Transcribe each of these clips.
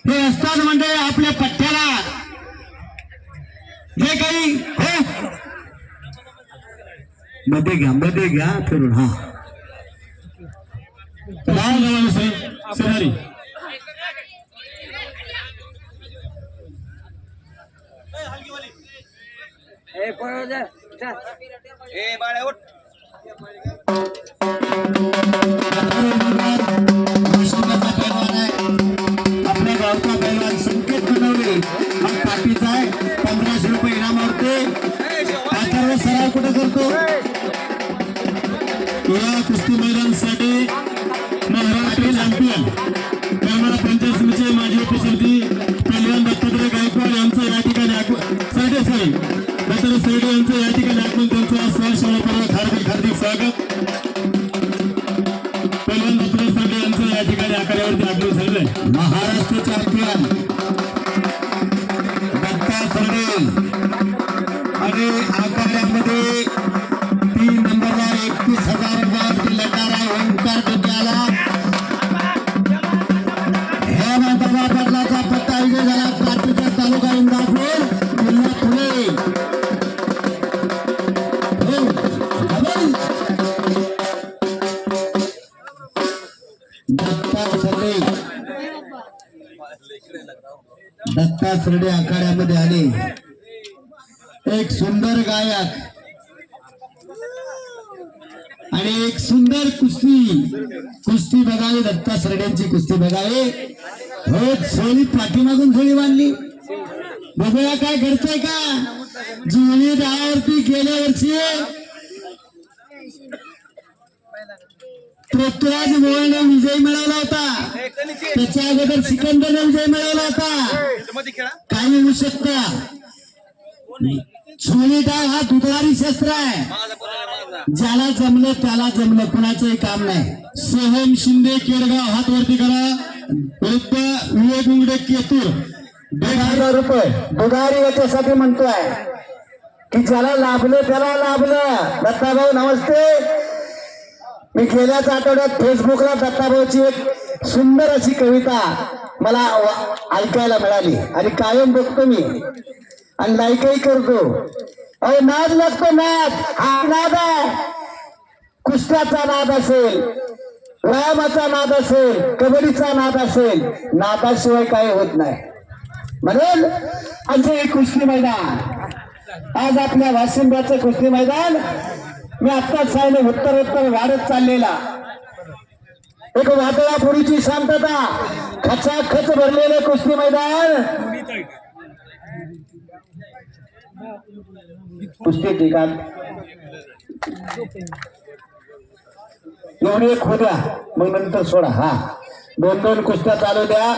हे असतात म्हणजे आपल्या पठ्याला जे काही मध्ये घ्या फिरून हा बाळा उठ आपल्या गावचा पैलवान संकेत बनवले हा पाठीचा आहे 1500 रुपये इनामावरते आचार्य सराव कुठे करतो या कुस्ती मैदानासाठी महाराष्ट्र चॅम्पियन करमाळा पंचायत समितीचे माजी उपसभापती पैलवान दत्तात्रय गायकवाड यांचं या ठिकाणी दत्तात्रय सरडे यांचं या ठिकाणी आपण त्यांचं सहर्षपूर्वक हार्दिक स्वागत पैलवान दत्तात्रय सरडे यांचं या ठिकाणी आखाड्यावरती आगमन झालेलं आहे महाराष्ट्र चॅम्पियन दत्ता सरडे आणि आखाड्यामध्ये 3 नंबरला 31,000 रुपये लटारा ओंकार डोक्याला ह्या मैदानात बदलाचा पत्ता विजय झाला पाटीचा तालुका इंदापूर जिल्हा पुणे दत्ता सरडे आखाड्यामध्ये आले एक सुंदर गायक आणि एक सुंदर कुस्ती बघावी दत्ता सरड्यांची कुस्ती बघावी हो सोळी पाठीमागून सोळी बांधली बघूया काय करतोय का जुनी दहावरती गेल्या वर्षी पृथ्वीराज मोहनने विजय मिळवला होता त्याच्या अगोदर सिकंदरने विजय मिळवला होता काही होऊ शकतं सोळी डाव हा दुधारी शस्त्र आहे ज्याला जमलं त्याला जमलं कुणाचंही काम नाही सोहम शिंदे केरगाव हात वरती करा विरुद्ध विवेक उंगडे केतूर 2,000 रुपये दुधारी याच्यासाठी म्हणतोय की ज्याला लाभलं त्याला लाभलं दत्ताभाऊ नमस्ते मी गेल्याच आठवड्यात फेसबुकला दत्ताभाऊची एक सुंदर अशी कविता मला ऐकायला मिळाली आणि कायम बघतो मी आणि लाईकही करतो अहो नाद लागतो नाद हा नाद आहे कुस्त्याचा नाद असेल व्यायामाचा नाद असेल कबड्डीचा नाद असेल नादाशिवाय काही होत नाही म्हणून आमचं एक कुस्ती मैदान आज आपल्या वाशिंब्याचं कुस्ती मैदान मी आत्ताच सांगितलं उत्तर वाढत चाललेला एक वादळापुरीची शांतता खचाखच भरलेले कुस्ती मैदान कुस्ती ठिकाण एवढी एक होत्या मग नंतर सोडा हा 2-2 कुस्त्या चालू द्या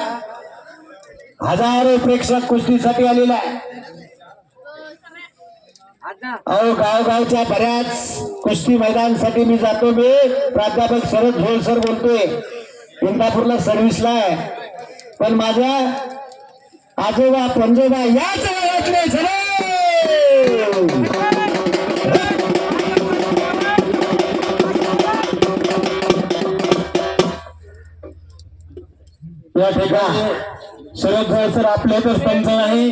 हजारो प्रेक्षक कुस्तीसाठी आलेला आहे अहो गावगावच्या बऱ्याच कुस्ती मैदानासाठी मी जातो मी प्राध्यापक शरद झोळसर बोलतोय इंदापूरला सर्व्हिसला आहे पण माझ्या आजोबा पंजोबा याच वयातले झाले या ठिकाणी शरद झोळसर आपल्यातच पंच नाही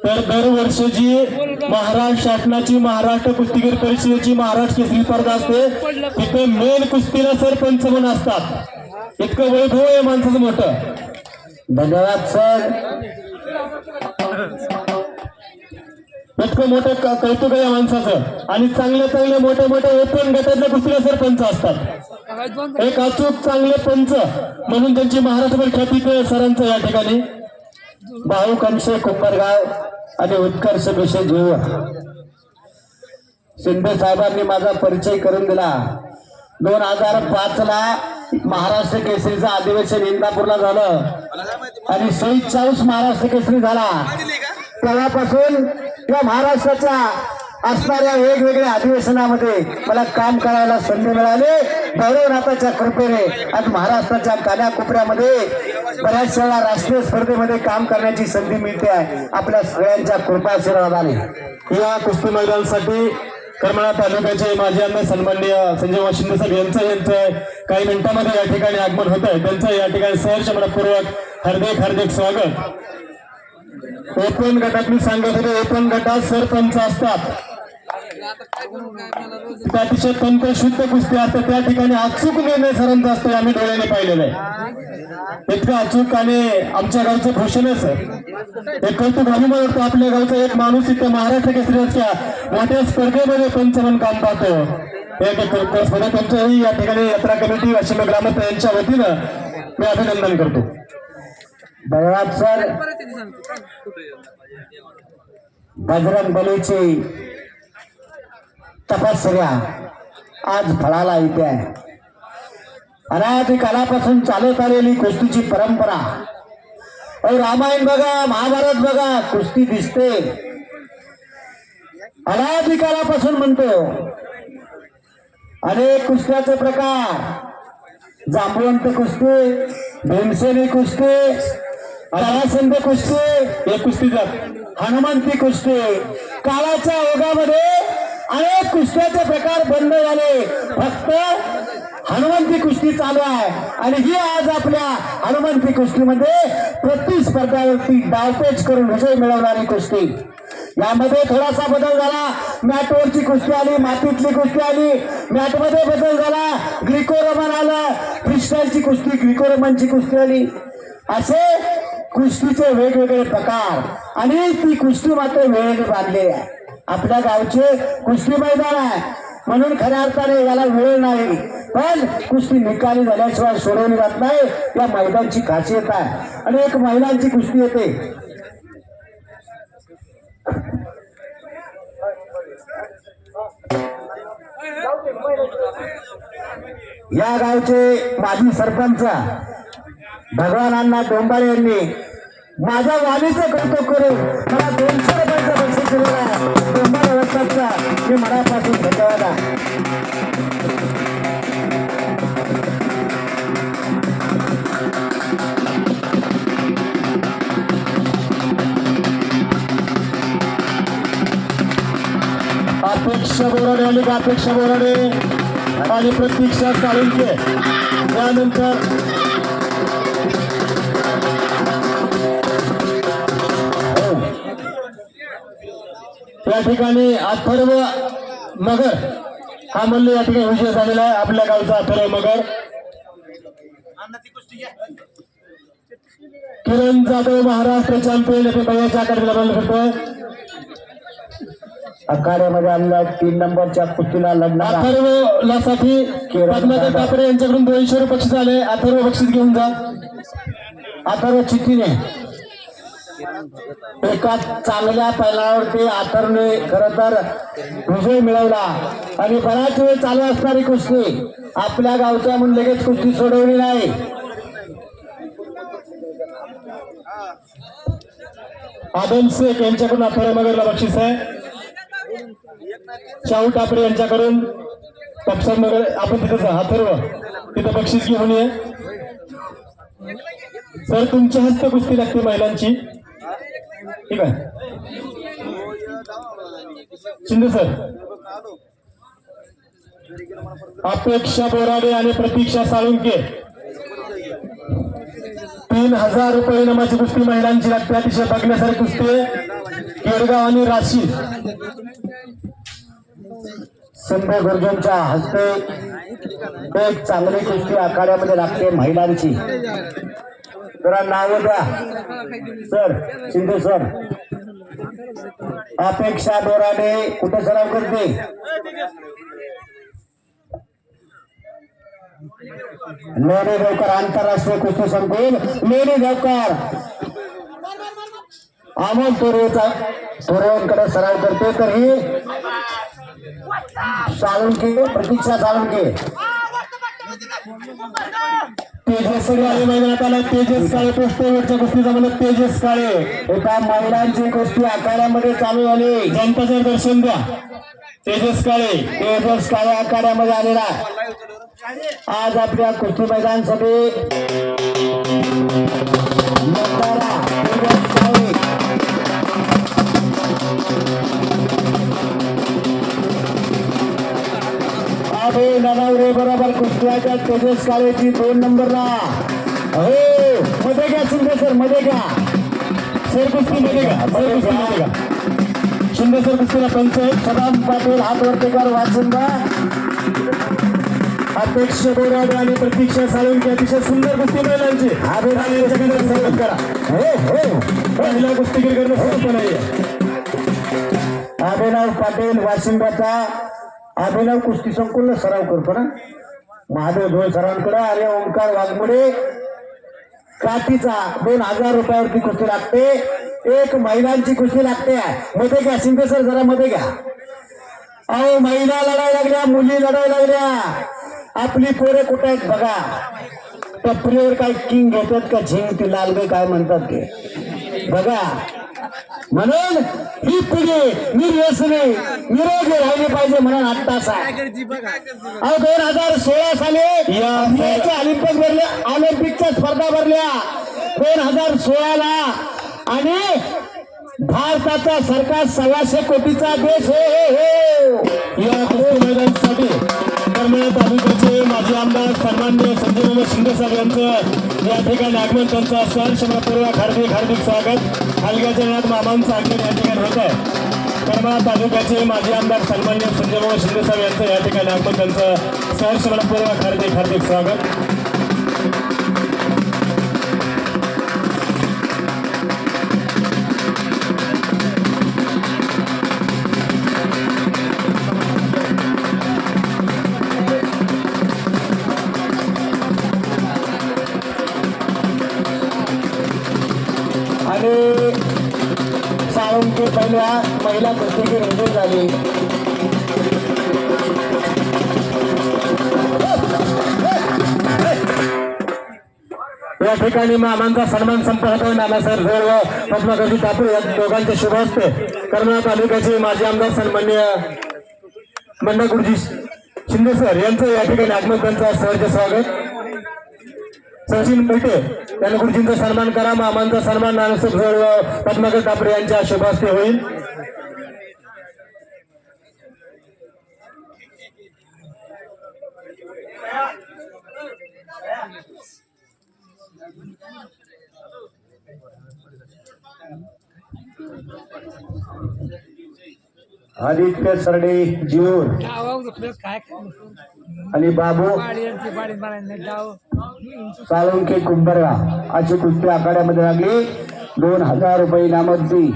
तर दरवर्षीची महाराष्ट्र शासनाची महाराष्ट्र कुस्तीगीर परिषदेची महाराष्ट्र केसरी स्पर्धा असते तिथे मेन कुस्तीला सरपंच म्हणून असतात इतकं वैभव आहे माणसाचं मोठं धन्यवाद सर इतकं मोठं कौतुक आहे माणसाचं आणि चांगले मोठे ओपन गटातल्या कुस्तीला सरपंच असतात एक अचूक चांगले पंच म्हणून त्यांची महाराष्ट्रभर ख्याती सरांचं या ठिकाणी भाऊ कंशे कुंभरगाव आणि उत्कर्ष विषय जीव शिंदे साहेबांनी माझा परिचय करून दिला 2005 ला महाराष्ट्र केसरीचं अधिवेशन इंदापूरला झालं आणि 44 महाराष्ट्र केसरी झाला तेव्हापासून या महाराष्ट्राच्या असणाऱ्या वेगवेगळ्या अधिवेशनामध्ये मला काम करायला संधी मिळाली भैरवनाथाच्या कृपेने आज महाराष्ट्राच्या कानाकोपऱ्यामध्ये बऱ्याच वेळा राष्ट्रीय स्पर्धेमध्ये काम करण्याची संधी मिळते आहे आपल्या सगळ्यांच्या कृपाशीर्वादाने या कुस्ती मैदानासाठी करमाळा तालुक्याचे माजी आमदार सन्माननीय संजय शिंदे साहेब यांचं काही मिनिटांमध्ये या ठिकाणी आगमन होत आहे त्यांचं या ठिकाणी सहर्ष मनपूर्वक हार्दिक हार्दिक स्वागत. ओपन गटातली सांगत होते, ओपन गटात सरपंच असतात, त्या अतिशय तंत्रशुद्ध कुस्ती असतात, त्या ठिकाणी अचूक निर्णय सरांचा असतो. आम्ही डोळ्याने पाहिलेलं आहे. इतकं अचूक आणि आमच्या गावचं भूषणच हे कौतुक अभिमान वाटतो. आपल्या गावचा एक माणूस इथं महाराष्ट्र केसरीच्या मोठ्या स्पर्धेमध्ये पंच म्हणून काम पाहतो. तुमचंही या ठिकाणी यात्रा कमिटी वाशिम ग्रामस्थ यांच्या वतीनं मी अभिनंदन करतो. धन्यवाद सर. बजरंग बलीची तपस्या आज फळाला येते आहे. अनादी कालापासून चालत आलेली कुस्तीची परंपरा, रामायण बघा, महाभारत बघा, कुस्ती दिसते. अनादी कालापासून म्हणतो. अनेक कुस्त्याचे प्रकार, जांबवंत कुस्ती, भीमसेनी कुस्ती, रारासंध कुस्ती, हे कुस्तीदार हनुमंती कुस्ती. काळाच्या ओघामध्ये अनेक कुस्त्याचे प्रकार बंद झाले, फक्त हनुमंती कुस्ती चालू आहे. आणि ही आज आपल्या हनुमंती कुस्तीमध्ये प्रतिस्पर्ध्यावरती डावपेच करून विजय मिळवणारी कुस्ती. यामध्ये थोडासा बदल झाला. मॅटवरची कुस्ती आली, मातीतली कुस्ती आली, मॅटमध्ये बदल झाला, ग्रिको रोमन आलं, फ्रीस्टाईलची कुस्ती, ग्रिको रोमनची कुस्ती आली. असे कुस्तीचे वेगवेगळे प्रकार आणि ती कुस्ती मात्र वेळेने बांधली आहे. आपल्या गावचे कुस्ती मैदान आहे म्हणून खऱ्या अर्थाने याला वेळ नाही, पण कुस्ती निकाली झाल्याशिवाय सोडवली जात नाही. या मैदानची खासियत आहे. आणि एक महिलांची कुस्ती येते. या गावचे माजी सरपंच भगवान अण्णा डोंबाळे यांनी माझ्या वालीचं कौतुक करून मला 200 रुपयाचं बक्षीस दिलेलं आहे. डोंबाळे वस्तादचा मी मनापासून धन्यवाद आहे. अपेक्षा बोराडे आली का? अपेक्षा बोराडे आणि प्रतीक्षा साळुंके. यानंतर या ठिकाणी अथर्व मगर हा मल्ल या ठिकाणी विजय झालेला आहे. आपल्या गावचा अथर्व मगर. किरण जाधव महाराष्ट्र चॅम्पियन येथे बयाच्या आखाड्याला बंद करतोय. आखाड्यामध्ये आलेला 3 नंबरच्या कुस्तीला लढणार अथर्व साठी पद्माकर ठाकरे यांच्याकडून 200 रुपये बक्षीस आले. अथर्व बक्षीस घेऊन जा. अथर्व चिठ्ठीने एका चांगल्या पैलावरती अथर्वने खरं तर विजय मिळवला. आणि बराच वेळ चालू असणारी कुस्ती आपल्या गावच्या म्हणून लगेच कुस्ती सोडवली नाही. आदम शेख यांच्याकडून अथर्व मगरला बक्षीस आहे. शाहू टापरे यांच्याकडून तपसर मगर. आपण तिथं अथर्व तिथं बक्षीस घेऊन ये सर. तुमच्या हस्ते कुस्ती लागते महिलांची, ठीक आहे शिंदे सर. अपेक्षा बोराडे आणि प्रतीक्षा साळुंके 3000 रुपये इनामाची कुस्ती महिलांची लागते. अतिशय बघण्यासारखी कुस्ती. केडगाव आणि राशी. संभय गुर्जनच्या हस्ते एक चांगली कुस्ती आखाड्यामध्ये लागते महिलांची. जरा नाव द्या सर. शिंदे सर. अपेक्षा बोराडे कुठे सराव करते? लोणी देवकर आंतरराष्ट्रीय कुस्ती संकुल लोणी देवकर. अमोल तोरेंकडे सराव करते. तर ही साळुंके, प्रतीक्षा साळुंके. तेजस काळे मैदानात आला. तेजस काळे पोस्टवरच्या कुस्तीचा मला तेजस काळे. एका महिलांची कुस्ती आखाड्यामध्ये चालू झाली. जनताचं दर्शन द्या. तेजस काळे. तेजस काळे आखाड्यामध्ये आलेला आज आपल्या कुस्ती मैदानासाठी तेजस काळे. अभय ननावरे बरोबर कुस्त्याच्या तेजस काळेची 2 नंबरला. हो मध्ये घ्या शिंदे सर, मध्ये घ्या सर कुस्ती मध्ये का सर कुस्ती मध्ये का शिंदे सर कुस्तीला पंच आहेत. सदाम पाटील हात वरती कर, वाचुंबा अध्यक्ष बोराडे आणि प्रतीक्षा साळुंके अतिशय सुंदर कुस्ती महिलांची अभिनव यांच्याकडे स्वागत करा. महिला कुस्तीगीर करणं सोपं नाहीये. अभिनव पाटील वाशिंबाचा अभिनव कुस्ती संकुल सराव करतो ना महादेव धोळ सरांकडे. आणि ओंकार वाघमोडे काठीचा 2000 रुपयावरती कुस्ती लागते. एक महिलांची कुस्ती लागते. मध्ये घ्या शिंदे सर, जरा मध्ये घ्या. अहो महिला लढायला लागल्या, मुली लढायला लागल्या. आपली पोरे कुठे आहेत बघा. टपरीवर काय किंग घेतात का झिंग ती लालबे काय म्हणतात ते बघा. म्हणून ही पिढी निर्व्यसनी निरोगी राहिली पाहिजे म्हणून आत्ताच आहे. अहो 2016 साली या ऑलिम्पिकच्या स्पर्धा भरल्या 2016ला. आणि भारताचा सरकार 125 कोटीचा देश हो. या कुस्ती मैदानासाठी करमाळा तालुक्याचे माजी आमदार सन्माननीय संजय शिंदे साहेब यांचं या ठिकाणी आगमन, त्यांचं सहर्षपूर्वक हार्दिक हार्दिक स्वागत. हलग्याच्या नाथ मामांचं आगमन या ठिकाणी होत आहे. करमाळा तालुक्याचे माजी आमदार सन्माननीय संजय शिंदे साहेब यांचं या ठिकाणी आगमन, त्यांचं सहर्षपूर्वक हार्दिक हार्दिक स्वागत. आणि साळुंके पहिल्या महिला कुस्तीगीर रुजू झाली. या ठिकाणी मामांचा सन्मान संपत नानासाहेब झोळ व पद्माकरजी ठाकूर या दोघांचे शुभ हस्ते करमाळा तालुक्याचे माजी आमदार सन्माननीय बंडा गुरुजी शिंदे सर यांचं या ठिकाणी आगमन, त्यांचं सहर्ष स्वागत. सचिन बैठे यांना गुरुजींचा सन्मान करा. मामांचा सन्मान नानासाहेब झोळ व पद्माकर ठाकरे यांच्या शुभ हस्ते होईल. आदित्य सरडे जीवन आणि बाबू साळुंके कुंभारगा अशी कुस्ती आखाड्यामध्ये लागली. 2000 रुपये इनामती.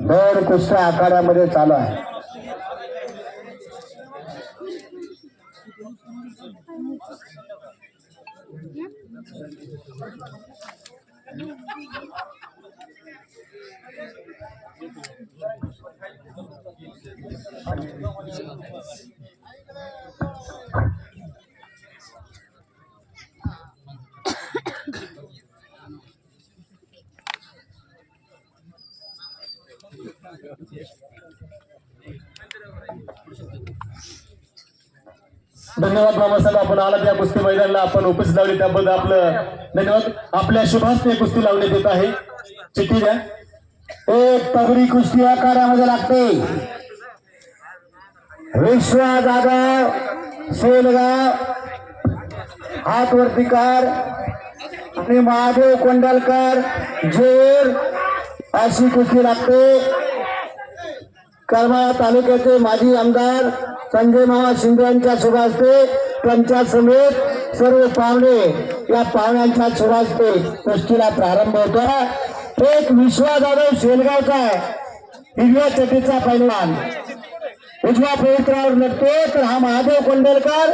दर कुस्त्या आखाड्यामध्ये चालू आहे. धन्यवाद बाबासाहेब, आपण आलात या कुस्ती मैदानाला, आपण उपस्थित लावली त्याबद्दल आपलं धन्यवाद. आपल्या शुभास्ते कुस्ती लावण्यात येत आहे. चिठ्ठी द्या. एक तगडी कुस्ती आखाड्यामध्ये लागते. विश्वा जाधव सेलगाव हात वरती कर आणि महादेव कोंडलकर जोर अशी कुस्ती लागते. करमाळा तालुक्याचे माजी आमदार संजय मामा शिंदे यांच्या शुभ हस्ते, त्यांच्या समेत सर्व पाहुणे या पाहुण्यांच्या शुभ हस्ते कुस्तीला प्रारंभ होतो. एक विश्वा जाधव शेलगावचा आहे, हिरव्या चटीचा पैलवान उजव्या पवित्रावर लढतो. तर हा महादेव कोंडलकर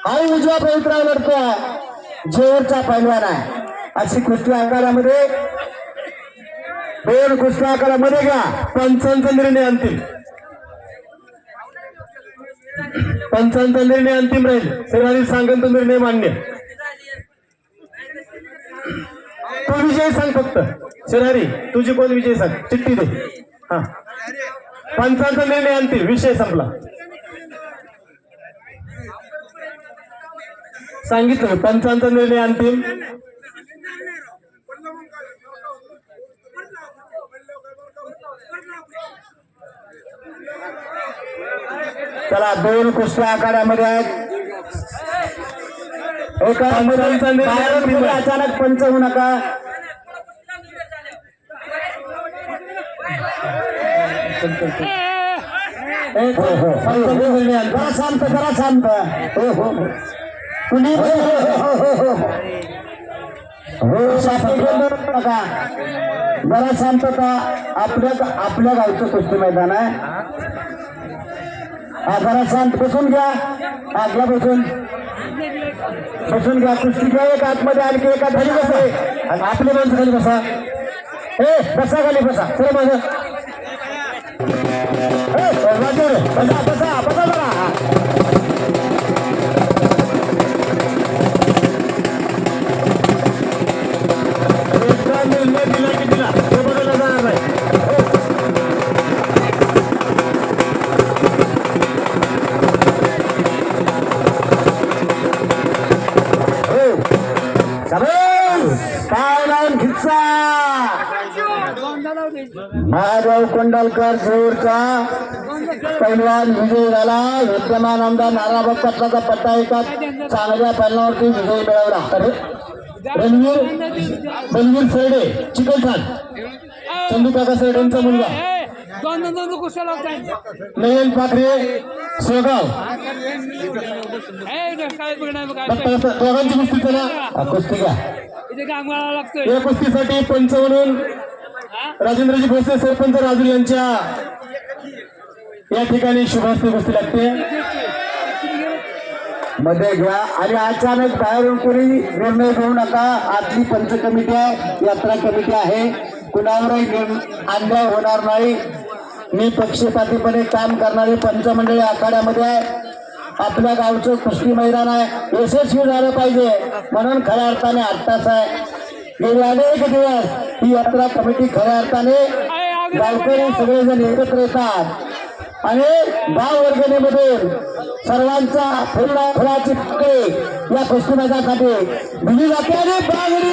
हाही उजव्या पवित्रावर लढतो, जेवरचा पैलवान आहे. अशी कुस्ती आखाड्यामध्ये 2 कुस्ती आखाड्यामध्ये घ्या. पंचांचा निर्णय अंतिम, पंचांचा निर्णय अंतिम राहील. सर्वांनी सांगेल तो निर्णय मान्य. तू विजय सांग फक्त शिरारी तुझी कोण विजय सांग चिठ्ठी दे हा पंचांचा निर्णय अंतिम विषय संपला सांगितलं पंचांचा निर्णय अंतिम चला 2 कुस्त्या आखाड्यामध्ये आहेत एका अचानक पंच होऊ नका जरा शांत हो हो कुणी नका जरा शांतता आपल्या गावचं कुस्ती मैदान आहे हा जरा शांत बसून घ्या घ्या बसून घ्या कुस्ती घ्या एक आतमध्ये आणखी एका खाली बसा आपली माणसं खाली बसा बसा खाली बसा चला माझं बसा बसा बसा जरा एकदा निर्णय दिला की दिला तो बदलला जाणार नाही महादेव कोंडलकर शेवटचा पैलवान विजय झाला विद्यमान आमदार नारायण पाटलाचा पट्टा एका चांगल्या पैलवानावरती विजय मिळवला रणवीर सरडे चिकलठाण चंदू काका सरडेंचा मुलगा नयन पाखरे सोगाव दोघांची कुस्ती चला कुस्ती घ्या या कुस्तीसाठी पंच म्हणून राजेंद्रजी भोसले सरपंच राजूर यांच्या या ठिकाणी शुभास्ती कुस्ती लागते मध्ये घ्या आणि अचानक बाहेरून कोणी निर्णय घेऊ नका आतली पंच कमिटी आहे यात्रा कमिटी आहे कुणावरही अन्याय होणार नाही मी पक्षपातीपणे काम करणारी पंचमंडळी आखाड्यामध्ये आहे आपल्या गावचं कुस्ती मैदान आहे यशस्वी झालं पाहिजे म्हणून खऱ्या अर्थाने 8 तास आहे गेले अनेक दिवस ही यात्रा कमिटी खऱ्या अर्थाने गावकरी सगळेजण एकत्र येतात आणि गाव वर्गणीमधून सर्वांचा फुलाची फुले या कुस्ती मैदानासाठी दिली जाते आणि बाजरी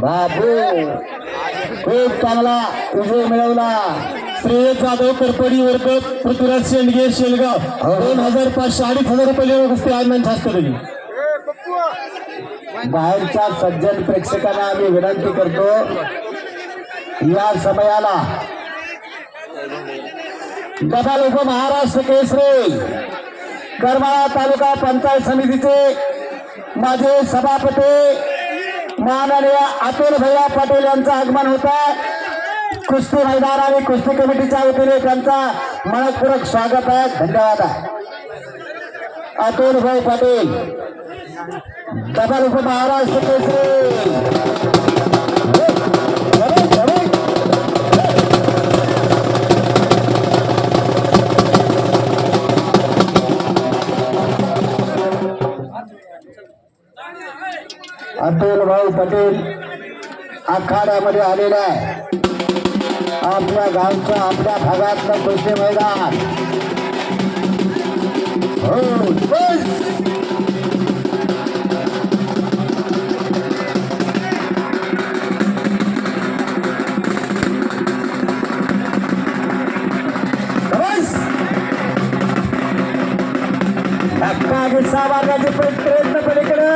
बाबू खूप चांगला विजय मिळवला श्रेयस जाधव करपडी वर्ग पृथ्वीराज शेंडगे शेलगाव 2500-2500 रुपये कुस्ती आनंद शास्त्र दिली बाहेरच्या सज्जन प्रेक्षकांना आम्ही विनंती करतो या समयाला डबल उपमहाराष्ट्र केसरी करमाळा तालुका पंचायत समितीचे माजी सभापती माननीय अतुल भैया पाटील यांचं आगमन होत आहे कुस्ती मैदान आणि कुस्ती कमिटीच्या वतीने त्यांचा मनपूर्वक स्वागत आहे धन्यवाद आहे अतुल भाई पाटील डबल उपमहाराष्ट्र केसरी अतुल भाऊ पटेल आखाड्यामध्ये आलेला आहे आपल्या गावचं आपल्या भागातलं कुस्ती मैदान हो बस धक्का गिस्सा मारण्याचे प्रयत्न पलीकडे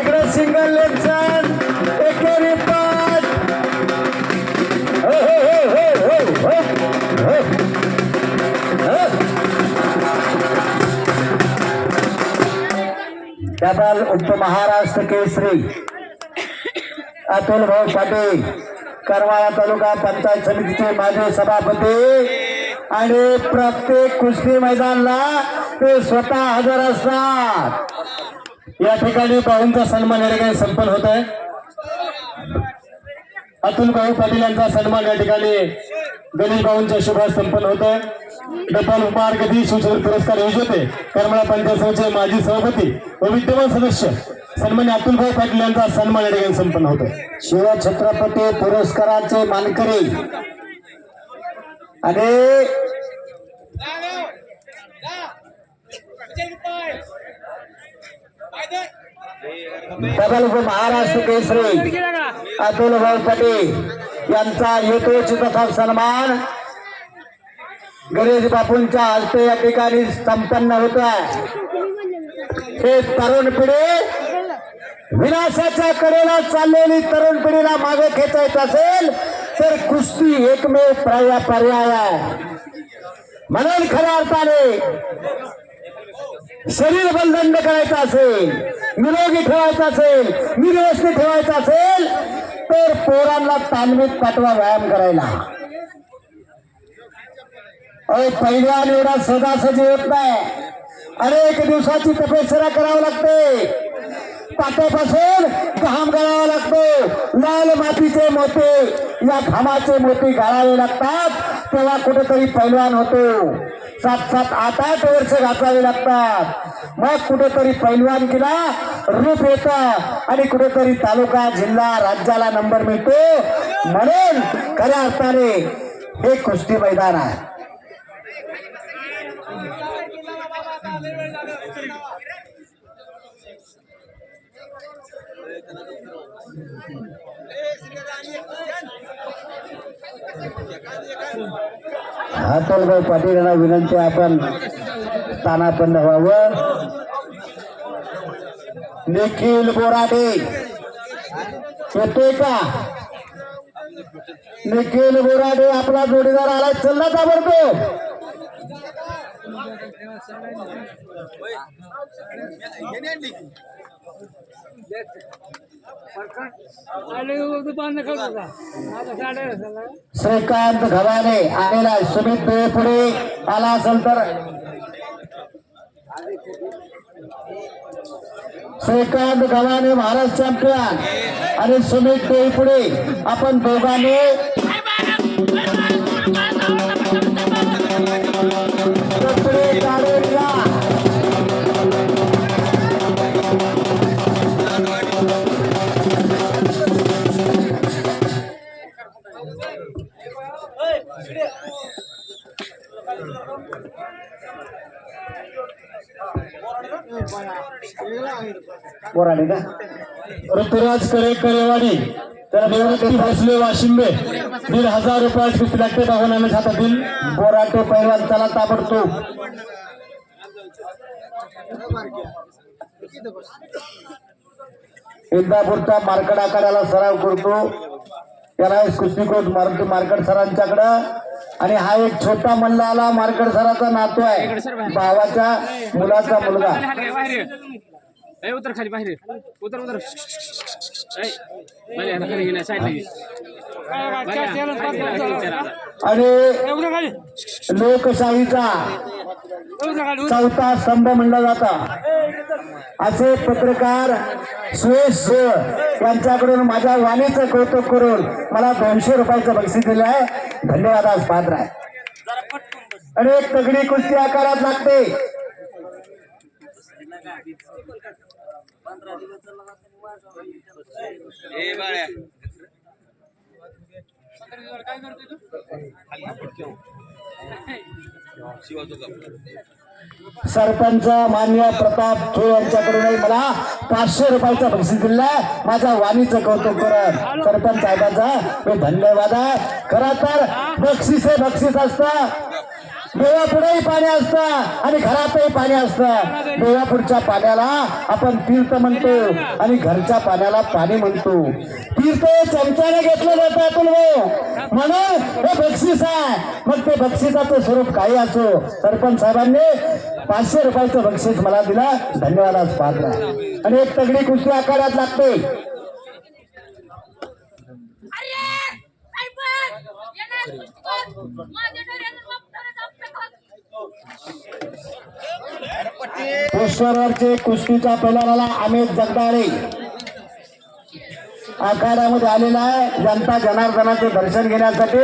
इकडे सिंगल लेफ्ट एकेरी पाठ डबल उपमहाराष्ट्र केसरी अतुल भाऊ पाटील करमाळा तालुका पंचायत समितीचे माजी सभापती आणि प्रत्येक कुस्ती मैदानला ते स्वतः हजर असतात या ठिकाणी भाऊंचा सन्मान या ठिकाणी संपन्न होत आहे अतुल भाऊ पाटील यांचा सन्मान या ठिकाणी गणेश भाऊंच्या शुभास संपन्न होतोय. डबल उपहार गती शिवसेना पुरस्कार विजेते करमाळा पंचायत समितीचे माजी सभापती व विद्यमान सदस्य सन्मान्य अतुल भाऊ पाटील यांचा सन्मान या ठिकाणी संपन्न होतोय. शिवछत्रपती पुरस्काराचे मानकरी आणि डबल महाराष्ट्र केसरी अतुल भाऊ पाटील यांचा यथोचित सन्मान गणेश बापूंच्या हस्ते या ठिकाणी संपन्न होत आहे. हे तरुण पिढी विनाशाच्या कडेला चाललेली तरुण पिढीला मागे खेचायचं असेल तर कुस्ती एकमेव पर्याय आहे. म्हणून खऱ्या अर्थाने शरीर बलदंड करायचं असेल, निरोगी ठेवायचं असेल, निर्व्यवस्थित ठेवायचं असेल तर पोरांना तालमीत पाठवा व्यायाम करायला. पहिल्यावर एवढा सहजासहजी होत नाही. अनेक दिवसाची तपश्चर्या करावी लागते. पाट्यापासून घाम गाळावा लागतो. लाल मातीचे मोती या घामाचे मोती गाळावे लागतात तेव्हा कुठेतरी पैलवान होतो. 7-7, 8-8 वर्ष घासावे लागतात. मग कुठेतरी पैलवानकीला रूप येतं आणि कुठेतरी तालुका जिल्हा राज्याला नंबर मिळतो. म्हणून खऱ्या अर्थाने हे कुस्ती मैदान आहे. अतुलभाऊ पाटील यांना विनंती आपण तानापन्न व्हावं. निखिल बोराडे येतोय का? निखिल बोराडे आपला जोडीदार आलाय. चल ना ताबडतोब. श्रीकांत घवाने आलेला सुमित पुढे आला असेल तर श्रीकांत घवाने महाराष्ट्र चॅम्पियन आणि सुमित पुढे आपण दोघांनी बोराडे का ऋतुराज करेवाडी त्याला निवृत्ती भोसले वाशिंबे 1,500 रुपयाची कुस्ती लागते. भगवानाने हातातील बोराटे पैलवान त्याला ताबडतोब. इंदापूरचा मार्कड आखाड्याला सराव करतो. त्याला कुस्तीकोट मारुती मार्कड सरांच्याकडं. आणि हा एक छोटा मल्ला आला. मार्कड सराचा नातू आहे, भावाच्या मुलाचा मुलगा. उतर खाली बाहेर उतर उतर आणि लोकशाहीचा चौथा स्तंभ म्हणला जाता असे पत्रकार सुयश यांच्याकडून माझ्या वाणीचं कौतुक करून मला 200 रुपयाचं बक्षीस दिलं आहे. धन्यवाद. आज पात्र आहे. अनेक तगडी कुस्ती आकारात लागते. सरपंच मान्य प्रताप थो यांच्याकडून मला 500 रुपयाचं बक्षीस दिलंय. माझ्या वाणीचं कौतुक करत सरपंच साहेबांचा मी धन्यवाद आहे. खरं तर बक्षीस हे बक्षीस असतं. देवापुढेही पाणी असतं आणि घरातही पाणी असतं. देवापुढच्या पाण्याला आपण तीर्थ म्हणतो आणि घरच्या पाण्याला पाणी म्हणतो. तीर्थ चमच्याने घेतलं जातं अतुल भाऊ, म्हणून हे बक्षीस आहे. मग ते बक्षिसाचं स्वरूप काही असो. सरपंच साहेबांनी 500 रुपयाचं बक्षीस मला दिला. धन्यवाद. आज पात्र आहे. आणि एक तगडी कुस्ती आखाड्यात लागते. पोस्टरवरचे कुस्तीचा पैलवानाला अमित जगदाळे आखाड्यामध्ये आलेला आहे जनता जनार्दनाचे दर्शन घेण्यासाठी